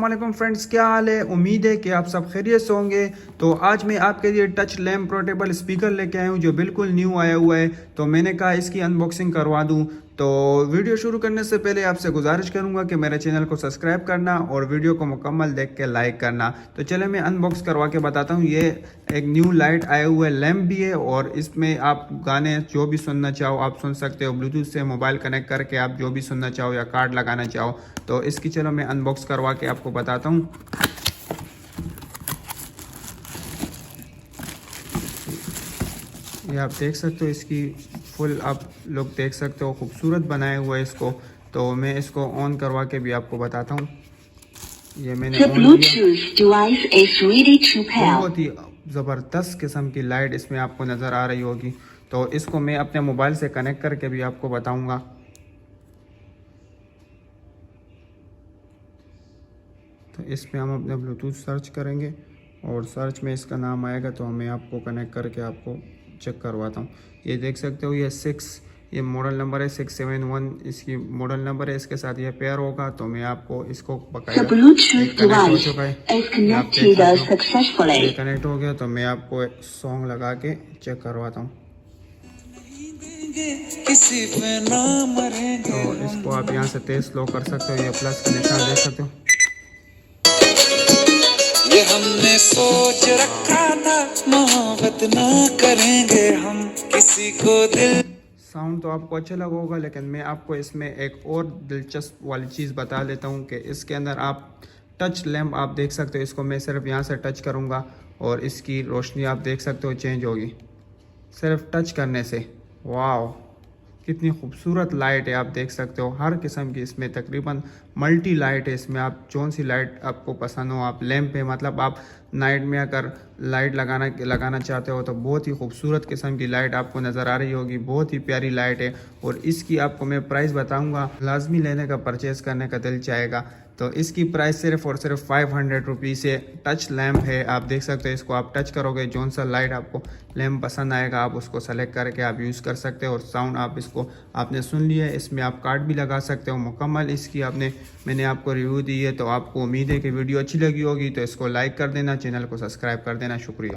वालेकुम फ्रेंड्स, क्या हाल है। उम्मीद है कि आप सब खैरियत से होंगे। तो आज मैं आपके लिए टच लैम्प पोर्टेबल स्पीकर लेके आया हूँ जो बिल्कुल न्यू आया हुआ है। तो मैंने कहा इसकी अनबॉक्सिंग करवा दूँ। तो वीडियो शुरू करने से पहले आपसे गुजारिश करूंगा कि मेरे चैनल को सब्सक्राइब करना और वीडियो को मुकम्मल देख के लाइक करना। तो चले मैं अनबॉक्स करवा के बताता हूँ। ये एक न्यू लाइट आया हुआ है, लैम्प भी है और इसमें आप गाने जो भी सुनना चाहो आप सुन सकते हो। ब्लूटूथ से मोबाइल कनेक्ट करके आप जो भी सुनना चाहो या कार्ड लगाना चाहो। तो इसकी चलो मैं अनबॉक्स करवा के आपको बताता हूँ। ये आप देख सकते हो, इसकी फुल आप लोग देख सकते हो, खूबसूरत बनाया हुआ है इसको। तो मैं इसको ऑन करवा के भी आपको बताता हूँ। ये मैंने ऑन किया। बहुत ही ज़बरदस्त किस्म की लाइट इसमें आपको नज़र आ रही होगी। तो इसको मैं अपने मोबाइल से कनेक्ट करके भी आपको बताऊँगा। तो इसमें हम अपने ब्लूटूथ सर्च करेंगे और सर्च में इसका नाम आएगा तो मैं आपको कनेक्ट करके आपको चेक करवाता हूँ। ये देख सकते हो, ये मॉडल नंबर है 671, इसकी मॉडल नंबर है। इसके साथ ये पेयर होगा तो मैं आपको इसको बकाया कनेक्ट हो चुका है। ये कनेक्ट हो गया तो मैं आपको एक सॉन्ग लगा के चेक करवाता हूँ। तो इसको आप यहाँ से तेज स्लो कर सकते हो। ये प्लस का निशान देख सकते हो। ये हमने सोच रखा था, मोहब्बत ना करेंगे हम किसी को दिल। साउंड तो आपको अच्छा लगा होगा, लेकिन मैं आपको इसमें एक और दिलचस्प वाली चीज़ बता देता हूँ कि इसके अंदर आप टच लैम्प आप देख सकते हो। इसको मैं सिर्फ यहाँ से टच करूँगा और इसकी रोशनी आप देख सकते हो चेंज होगी सिर्फ टच करने से। वाह, कितनी खूबसूरत लाइट है, आप देख सकते हो। हर किस्म की इसमें तकरीबन मल्टी लाइट है। इसमें आप कौन सी लाइट आपको पसंद हो, आप लैंप है, मतलब आप नाइट में अगर लाइट लगाना चाहते हो तो बहुत ही खूबसूरत किस्म की लाइट आपको नज़र आ रही होगी। बहुत ही प्यारी लाइट है और इसकी आपको मैं प्राइस बताऊंगा, लाजमी लेने का, परचेज़ करने का दिल चाहेगा। तो इसकी प्राइस सिर्फ और सिर्फ 500 रुपीज़ से टच लैम्प है। आप देख सकते हो, इसको आप टच करोगे, जौन सा लाइट आपको लैम्प पसंद आएगा आप उसको सेलेक्ट करके आप यूज़ कर सकते हो। और साउंड आप इसको आपने सुन लिया है, इसमें आप कार्ड भी लगा सकते हो। मुकम्मल इसकी मैंने आपको रिव्यू दी है। तो आपको उम्मीद है कि वीडियो अच्छी लगी होगी। तो इसको लाइक कर देना, चैनल को सब्सक्राइब कर देना। शुक्रिया।